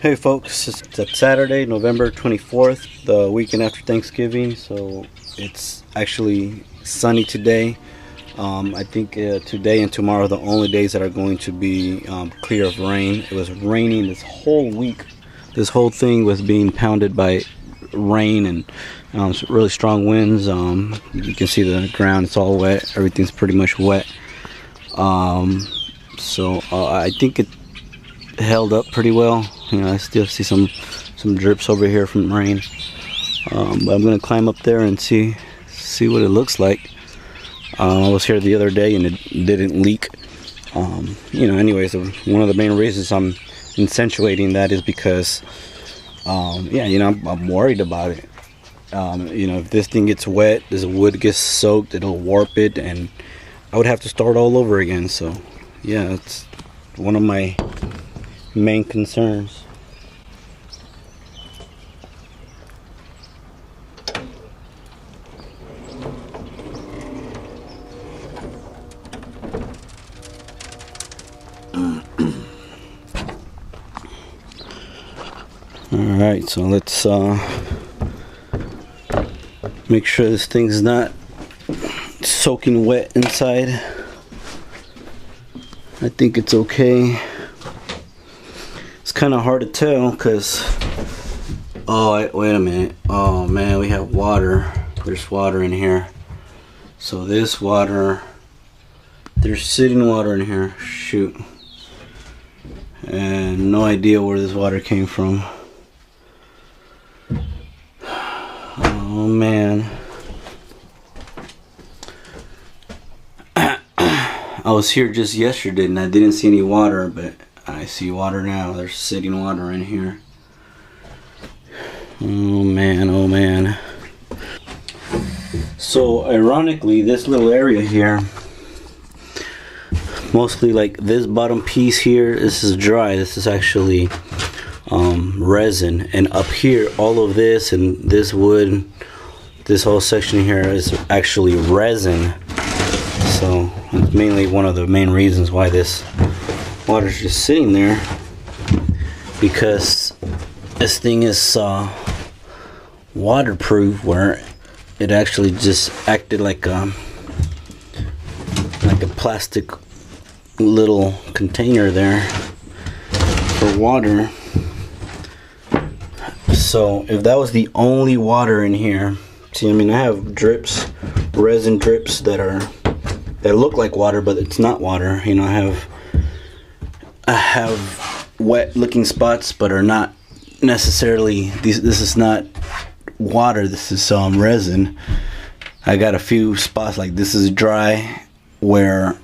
Hey folks, it's Saturday, November 24th, the weekend after Thanksgiving, so it's actually sunny today. I think today and tomorrow are the only days that are going to be clear of rain. It was raining this whole week. This whole thing was being pounded by rain and really strong winds. You can see the ground, it's all wet. Everything's pretty much wet. I think it held up pretty well. I still see some drips over here from rain, but I'm gonna climb up there and see what it looks like. I was here the other day and it didn't leak. Anyways, one of the main reasons I'm accentuating that is because I'm worried about it. If this thing gets wet, this wood gets soaked, it'll warp it and I would have to start all over again. So yeah, it's one of my main concerns. Alright, so let's make sure this thing's not soaking wet inside. I think it's okay. It's kind of hard to tell because wait a minute. Oh man, we have water. There's water in here. So this water, there's sitting water in here. Shoot. And no idea where this water came from. Oh man. I was here just yesterday and I didn't see any water, but I see water now. There's sitting water in here. Oh man, oh man. So ironically, this little area here, mostly like this bottom piece here, this is dry. This is actually resin, and up here all of this and this wood, this whole section here is actually resin. So it's mainly one of the main reasons why this water's just sitting there, because this thing is waterproof, where it actually just acted like a plastic little container there for water. So if that was the only water in here, see, I mean, I have drips, resin drips that look like water, but it's not water. I have wet looking spots, but are not necessarily, this is not water, this is resin. I got a few spots like this is dry where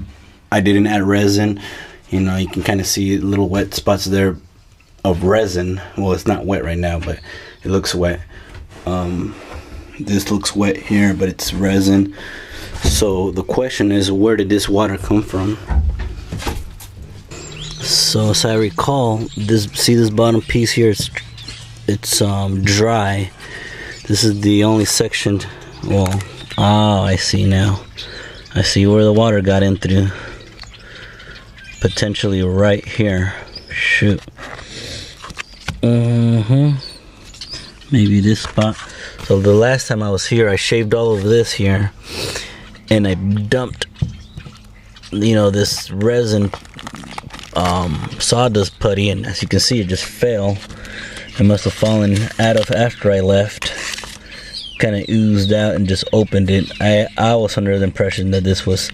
I didn't add resin. You can kind of see little wet spots there of resin. Well, it's not wet right now, but it looks wet. This looks wet here, but it's resin. So the question is, where did this water come from? So as I recall, see this bottom piece here, it's dry. This is the only section. Well, I see now. I see where the water got in through. Potentially right here. Shoot. Maybe this spot. So the last time I was here, I shaved all of this here, and I dumped, this resin sawdust putty, and as you can see, it just fell. It must have fallen out of after I left. Kind of oozed out and just opened it. I was under the impression that this was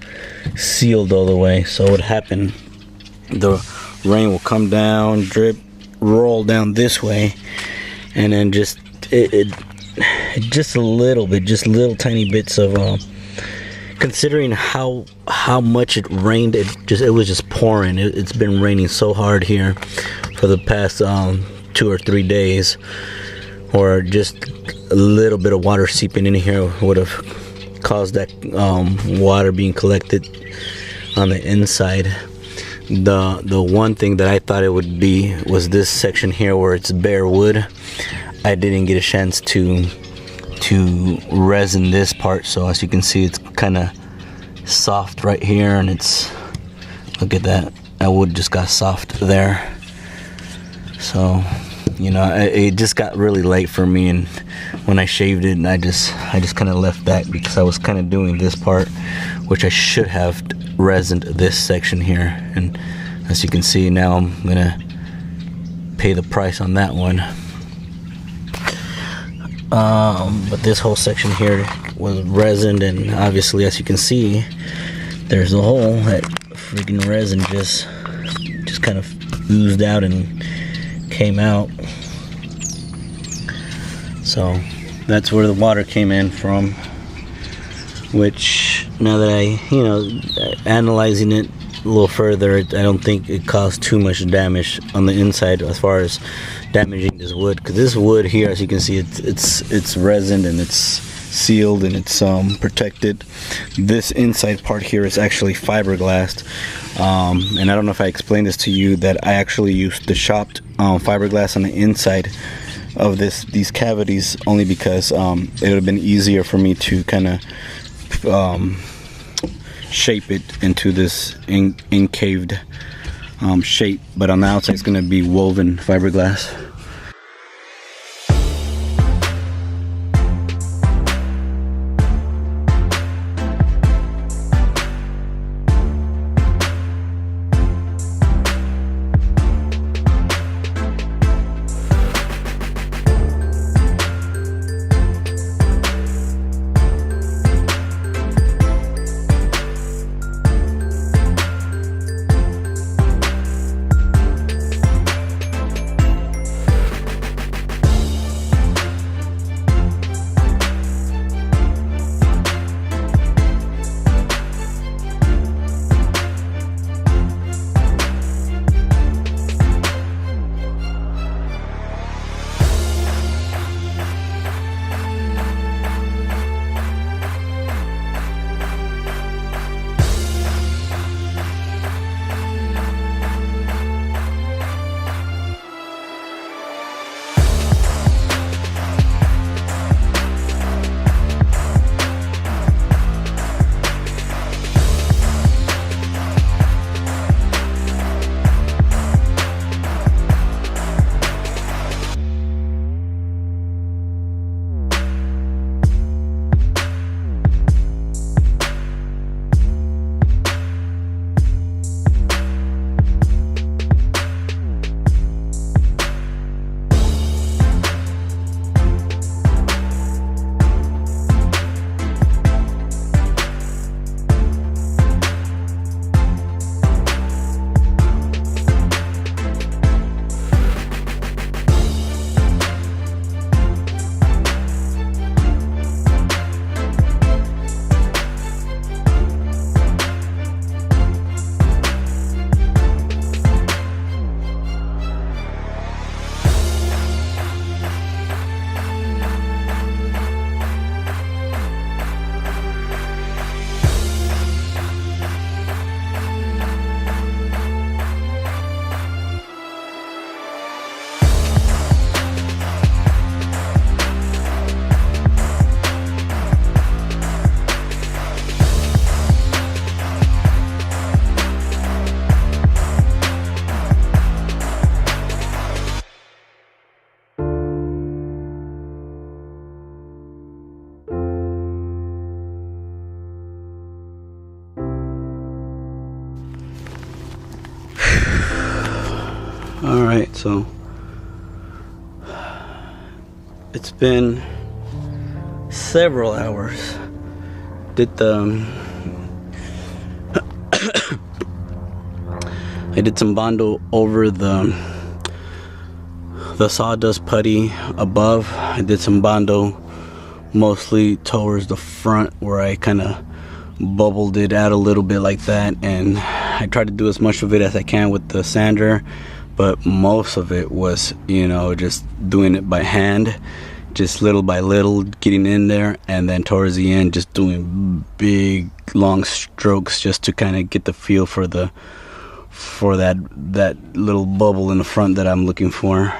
sealed all the way. So what happened, the rain will come down, drip, roll down this way, and then just just a little bit, just little tiny bits of considering how much it rained, it was just pouring. It's been raining so hard here for the past 2 or 3 days, or just a little bit of water seeping in here would have caused that water being collected on the inside. The one thing that I thought it would be was this section here where it's bare wood. I didn't get a chance to resin this part, so as you can see, it's kind of soft right here, and it's, look at that wood just got soft there. So you know, it just got really late for me, and when I shaved it, and I just kind of left that because I was kind of doing this part, which I should have resined this section here. And as you can see, now I'm gonna pay the price on that one. But this whole section here was resined, and obviously, as you can see, there's a hole. That freaking resin just kind of oozed out and came out. So that's where the water came in from, which, now that I, you know, analyzing it a little further, I don't think it caused too much damage on the inside as far as damaging this wood, because this wood here, as you can see, it's resined and it's sealed and it's protected. This inside part here is actually fiberglass, and I don't know if I explained this to you, that I actually used the chopped fiberglass on the inside of these cavities, only because it would have been easier for me to kind of shape it into this encaved shape. But on the outside, it's going to be woven fiberglass. Alright, so it's been several hours. Did the I did some Bondo over the sawdust putty above. I did some Bondo mostly towards the front, where I kind of bubbled it out a little bit like that, and I tried to do as much of it as I can with the sander, but most of it was, you know, just doing it by hand, just little by little getting in there, and then towards the end just doing big long strokes just to kind of get the feel for that little bubble in the front that I'm looking for.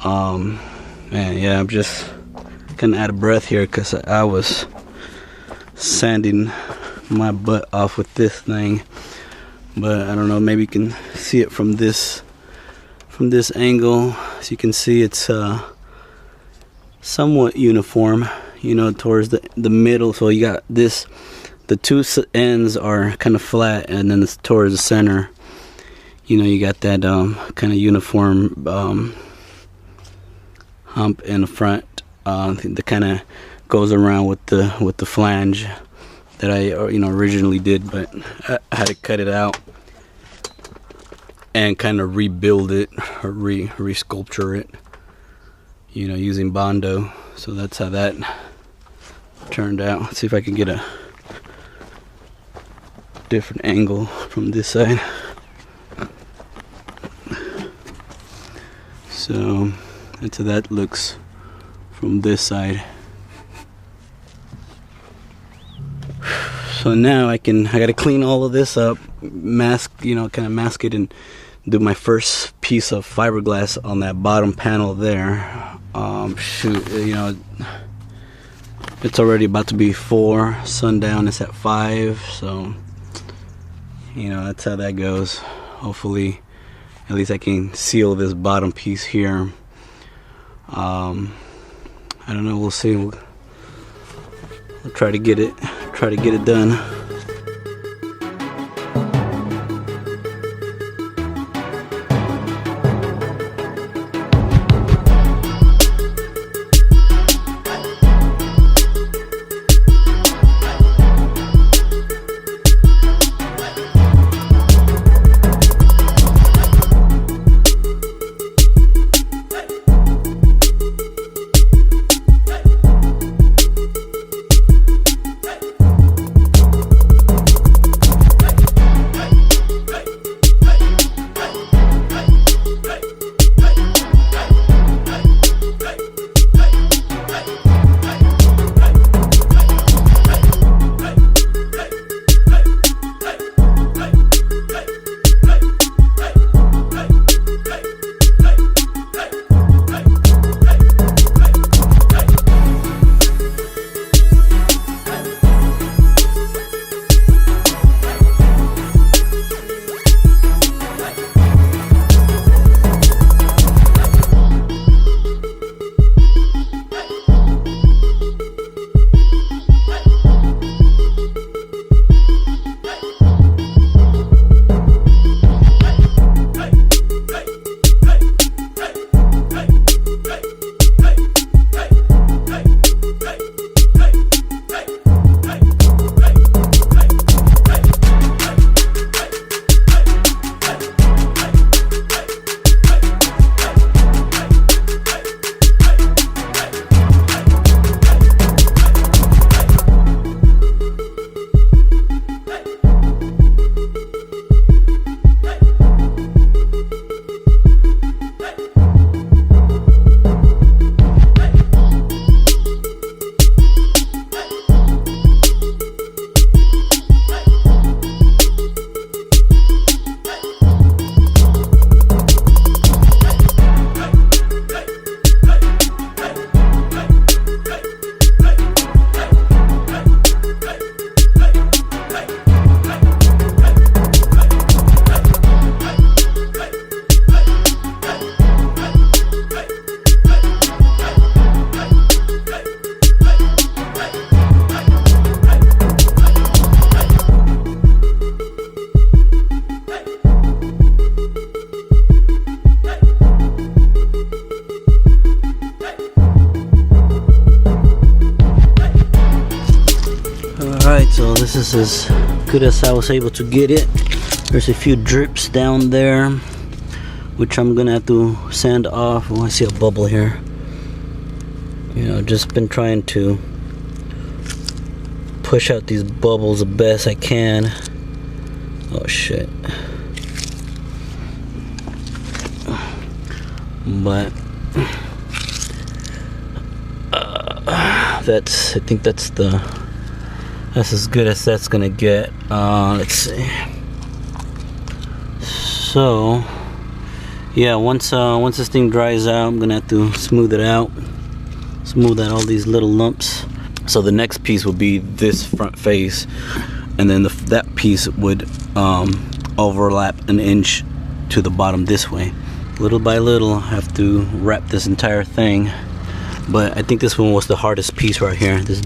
And yeah, I'm just kind of out of breath here because I was sanding my butt off with this thing, but I don't know, maybe you can see it from this angle. as you can see, it's somewhat uniform, you know, towards the middle. So you got this, the two ends are kind of flat, and then towards the center, you know, you got that kind of uniform hump in the front that kind of goes around with the flange that I originally did, but I had to cut it out and kind of rebuild it, or re-sculpture it, you know, using Bondo. So that's how that turned out. Let's see if I can get a different angle from this side. So that's how that looks from this side. So now I gotta clean all of this up, mask, you know, kind of mask it, and do my first piece of fiberglass on that bottom panel there. Shoot, you know, it's already about to be 4, sundown is at 5, so you know, that's how that goes. Hopefully at least I can seal this bottom piece here. I don't know, we'll see. We'll try to get it done. So this is as good as I was able to get it. There's a few drips down there, which I'm gonna have to sand off. Oh, I see a bubble here. You know, just been trying to push out these bubbles the best I can. Oh shit. But I think that's as good as that's gonna get. Let's see. So yeah, once this thing dries out, I'm gonna have to smooth it out, smooth out all these little lumps. So the next piece will be this front face, and then that piece would overlap an inch to the bottom this way. Little by little, I have to wrap this entire thing. But I think this one was the hardest piece right here, this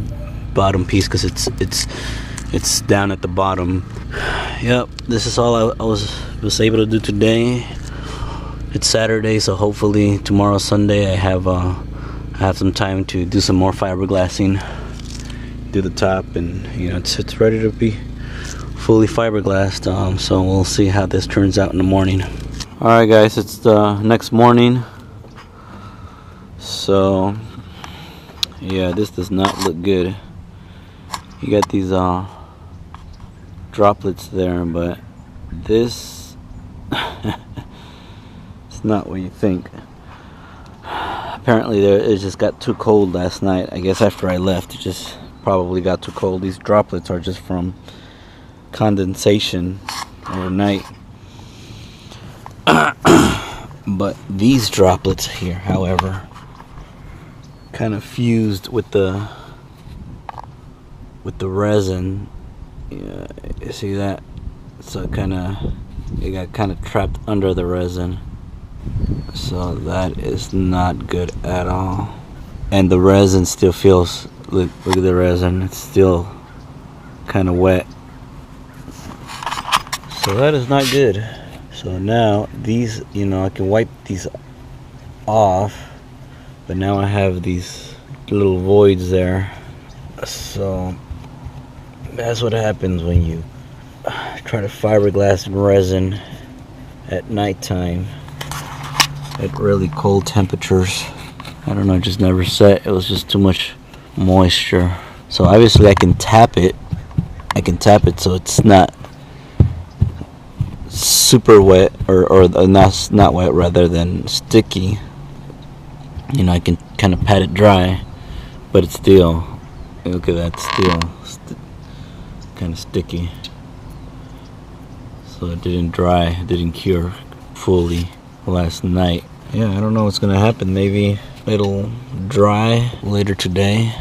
bottom piece, because it's down at the bottom. Yep, this is all I was able to do today. It's Saturday, so hopefully tomorrow Sunday I have some time to do some more fiberglassing, do the top, and it's ready to be fully fiberglassed. So we'll see how this turns out in the morning. Alright guys, it's the next morning. So yeah, this does not look good. You got these droplets there, but this it's not what you think. Apparently it just got too cold last night. I guess after I left, it just probably got too cold. These droplets are just from condensation overnight. But these droplets here, however, kind of fused with the resin. Yeah, you see that? So it got kind of trapped under the resin. So that is not good at all. And the resin still feels, look at the resin, it's still kind of wet. So that is not good. So now these, I can wipe these off, but now I have these little voids there. So that's what happens when you try to fiberglass resin at nighttime at really cold temperatures. I don't know, it just never set. It was just too much moisture. So obviously I can tap it so it's not super wet, or not wet rather than sticky. I can kind of pat it dry, but it's still, look at that, still kind of sticky. So it didn't dry, it didn't cure fully last night. Yeah, I don't know what's gonna happen. Maybe it'll dry later today.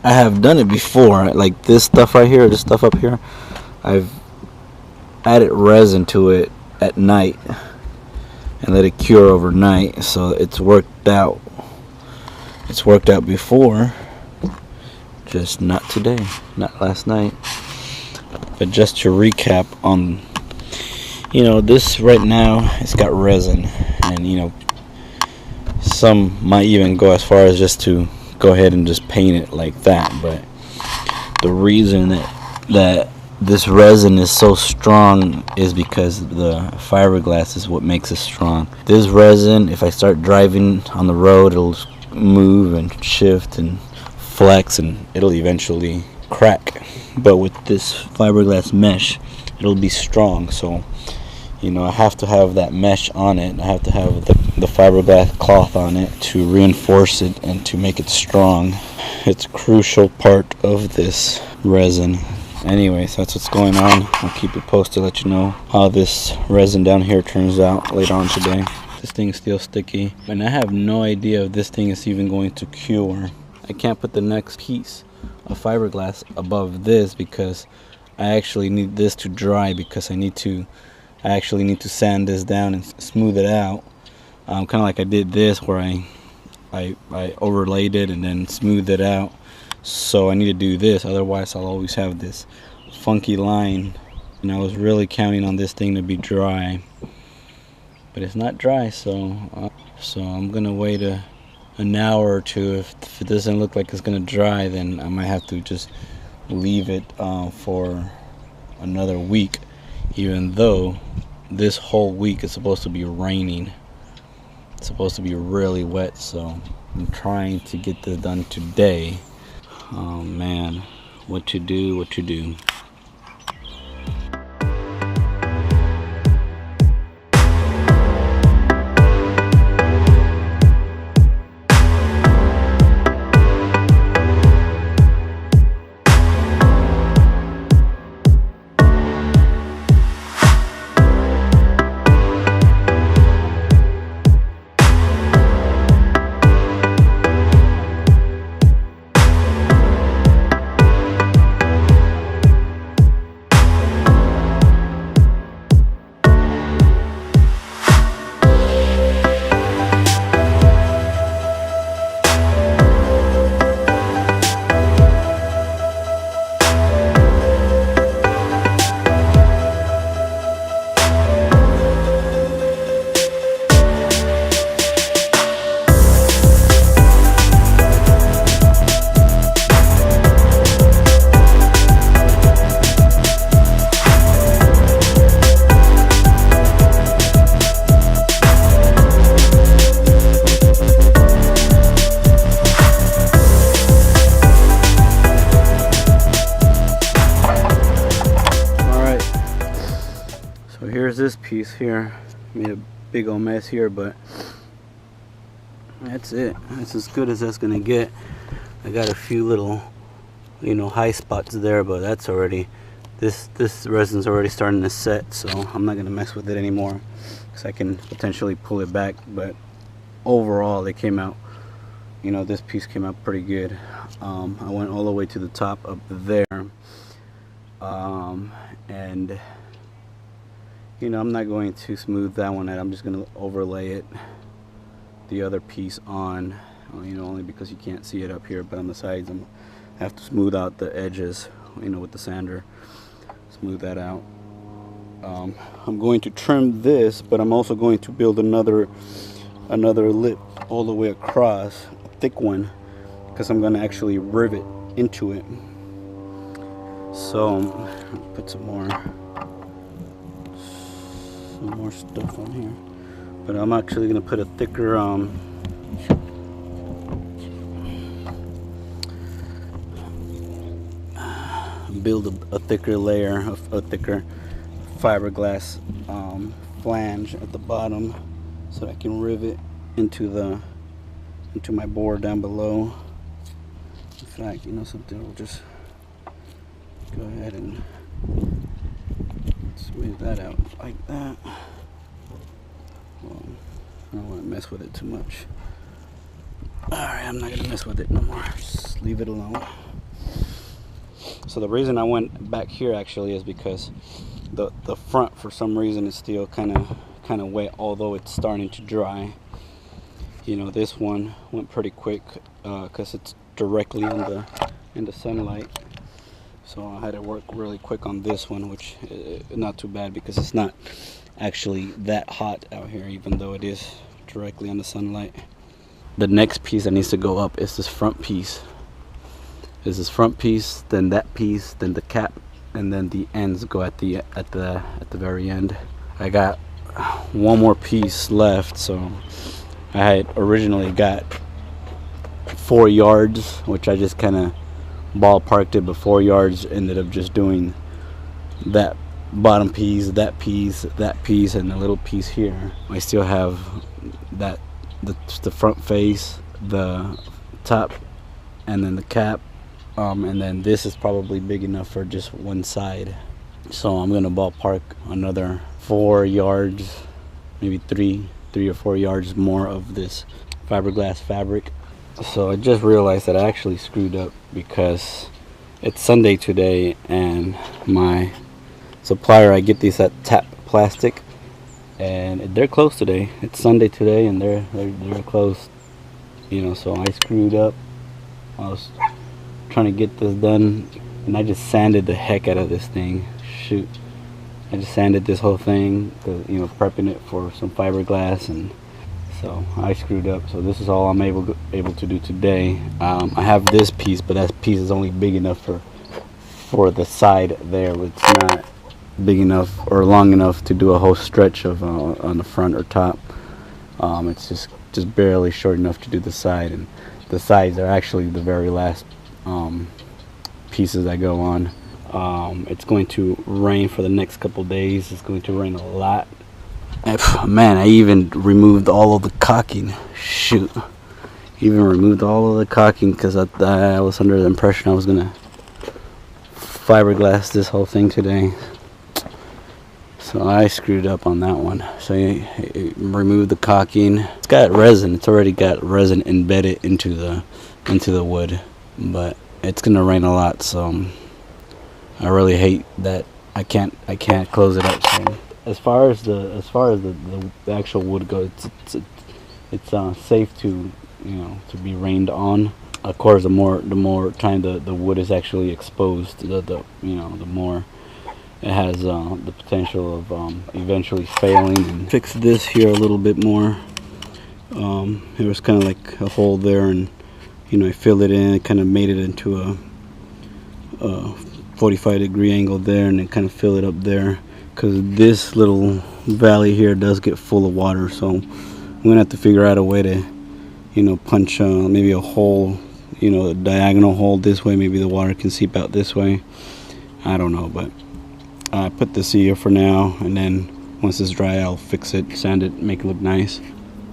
I have done it before, like this stuff right here, this stuff up here. I've added resin to it at night and let it cure overnight, so it's worked out. It's worked out before, just not today, not last night. But just to recap on, this right now, it's got resin, and some might even go as far as just to go ahead and just paint it like that. But the reason that this resin is so strong is because the fiberglass is what makes it strong. This resin, if I start driving on the road, it'll move and shift and flex, and it'll eventually crack. But with this fiberglass mesh, it'll be strong. So I have to have that mesh on it. I have to have the fiberglass cloth on it to reinforce it and to make it strong. It's a crucial part of this resin. Anyways, that's what's going on. I'll keep it posted, let you know how this resin down here turns out later on today. This thing's still sticky, and I have no idea if this thing is even going to cure. I can't put the next piece of fiberglass above this because I actually need this to dry, because I actually need to sand this down and smooth it out. Kind of like I did this, where I overlaid it and then smoothed it out. So I need to do this, otherwise I'll always have this funky line. And I was really counting on this thing to be dry, but it's not dry. So I'm gonna wait an hour or two. If it doesn't look like it's gonna dry, then I might have to just leave it for another week, even though this whole week is supposed to be raining. It's supposed to be really wet, so I'm trying to get this done today. Oh man, what to do. piece here. Made a big old mess here, but that's it. That's as good as that's gonna get. I got a few little, you know, high spots there, but that's already, this resin's already starting to set, so I'm not gonna mess with it anymore because I can potentially pull it back. But overall, it came out, you know, this piece came out pretty good. I went all the way to the top up there, and you know, I'm not going to smooth that one out. I'm just gonna overlay it, the other piece on, you know, only because you can't see it up here, but on the sides I have to smooth out the edges, you know, with the sander, smooth that out. I'm going to trim this, but I'm also going to build another lip all the way across, a thick one, because I'm going to actually rivet into it. So put some more stuff on here, but I'm actually going to put a thicker build a thicker layer of a thicker fiberglass flange at the bottom, so I can rivet into my board down below. In fact, you know something, we'll just go ahead and smooth that out like that. Well, I don't want to mess with it too much. Alright, I'm not going to mess with it no more. Just leave it alone. So the reason I went back here actually is because the front, for some reason, is still kind of wet, although it's starting to dry. You know, this one went pretty quick because it's directly in the sunlight. So I had to work really quick on this one, which is not too bad because it's not actually that hot out here, even though it is directly on the sunlight. The next piece that needs to go up is this front piece. Is this front piece, then that piece, then the cap, and then the ends go at the very end. I got one more piece left, so I had originally got 4 yards, which I just kind of ballparked it, but 4 yards ended up just doing that bottom piece, that piece, that piece, and a little piece here. I still have that the front face, the top, and then the cap. And then this is probably big enough for just one side, so I'm gonna ballpark another 4 yards, maybe three or 4 yards more of this fiberglass fabric. So I just realized that I actually screwed up because it's Sunday today, and my supplier, I get these at Tap Plastic, and they're closed today. It's Sunday today, and they're closed. You know, so I screwed up. I was trying to get this done, and I just sanded the heck out of this thing. Shoot, I just sanded this whole thing, you know, prepping it for some fiberglass, and so I screwed up. So this is all I'm able to do today. I have this piece, but that piece is only big enough for the side there. It's not big enough or long enough to do a whole stretch of on the front or top. It's just barely short enough to do the side, and the sides are actually the very last pieces that go on. It's going to rain for the next couple days. It's going to rain a lot. Man, I even removed all of the caulking. Shoot, even removed all of the caulking because I was under the impression I was gonna fiberglass this whole thing today. So I screwed up on that one. So you remove the caulking. It's got resin. It's already got resin embedded into the wood, but it's gonna rain a lot. So I really hate that I can't close it up. So as far as the actual wood goes, it's safe to, you know, to be rained on. Of course, the more time the wood is actually exposed, the more it has the potential of eventually failing. And fix this here a little bit more. There was kind of like a hole there, and you know, I filled it in. It kind of made it into a 45-degree angle there, and then kind of fill it up there, because this little valley here does get full of water. So I'm gonna have to figure out a way to, you know, punch maybe a hole, you know, a diagonal hole this way. Maybe the water can seep out this way. I don't know, but I put this here for now, and then once it's dry, I'll fix it, sand it, make it look nice.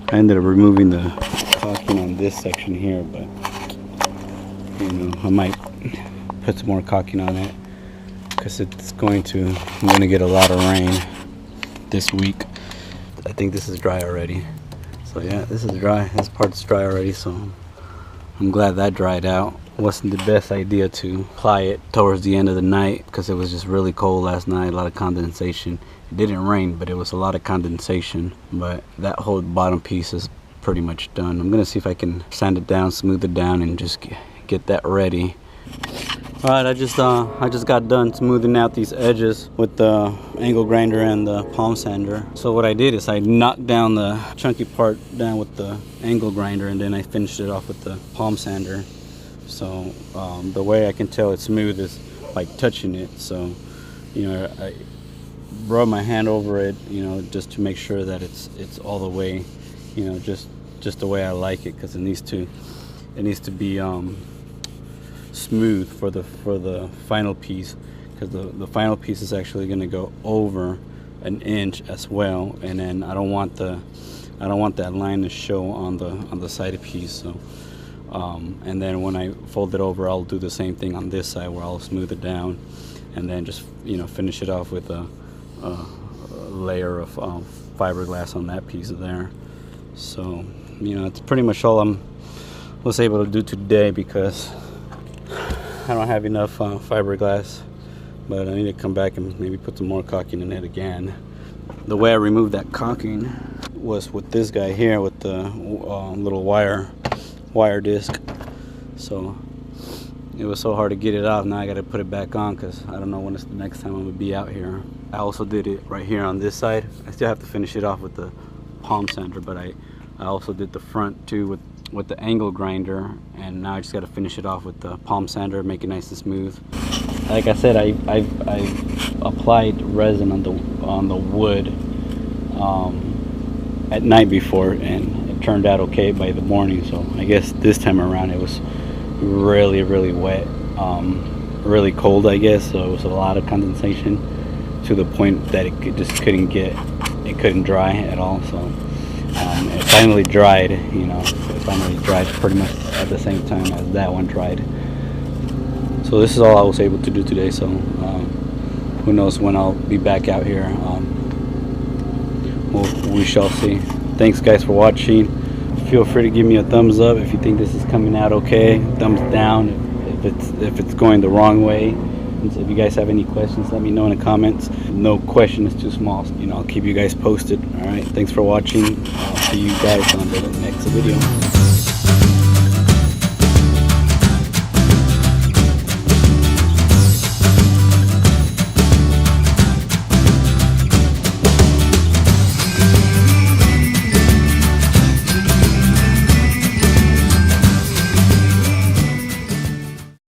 I ended up removing the caulking on this section here, but you know, I might put some more caulking on it because I'm going to get a lot of rain this week. I think this is dry already. So yeah, this is dry. This part's dry already, so I'm glad that dried out. It wasn't the best idea to apply it towards the end of the night because it was just really cold last night, a lot of condensation. It didn't rain, but it was a lot of condensation. But that whole bottom piece is pretty much done. I'm gonna see if I can sand it down, smooth it down, and just get that ready. All right, I just got done smoothing out these edges with the angle grinder and the palm sander. So what I did is I knocked down the chunky part down with the angle grinder, and then I finished it off with the palm sander. So the way I can tell it's smooth is by touching it. So, you know, I rub my hand over it, you know, just to make sure that it's all the way, you know, just the way I like it, because it needs to be smooth for the final piece, because the final piece is actually going to go over an inch as well, and then I don't want that line to show on the side piece. So and then when I fold it over, I'll do the same thing on this side where I'll smooth it down, and then just, you know, finish it off with a layer of fiberglass on that piece of there. So, you know, it's pretty much all I was able to do today, because I don't have enough fiberglass, but I need to come back and maybe put some more caulking in it again. The way I removed that caulking was with this guy here with the little wire disc. So it was so hard to get it off. Now I got to put it back on because I don't know when it's the next time I'm gonna be out here. I also did it right here on this side. I still have to finish it off with the palm sander, but I also did the front too with the angle grinder, and now I just got to finish it off with the palm sander, make it nice and smooth. Like I said, I've applied resin on the wood at night before, and it turned out okay by the morning. So I guess this time around it was really wet, really cold, I guess. So it was a lot of condensation to the point that it couldn't dry at all. So it finally dried, you know. It finally dried pretty much at the same time as that one dried. So this is all I was able to do today. So who knows when I'll be back out here. We shall see. Thanks guys for watching. Feel free to give me a thumbs up if you think this is coming out okay. Thumbs down if it's going the wrong way. And so if you guys have any questions, let me know in the comments. No question is too small. You know, I'll keep you guys posted. All right. Thanks for watching. I'll see you guys on the next video.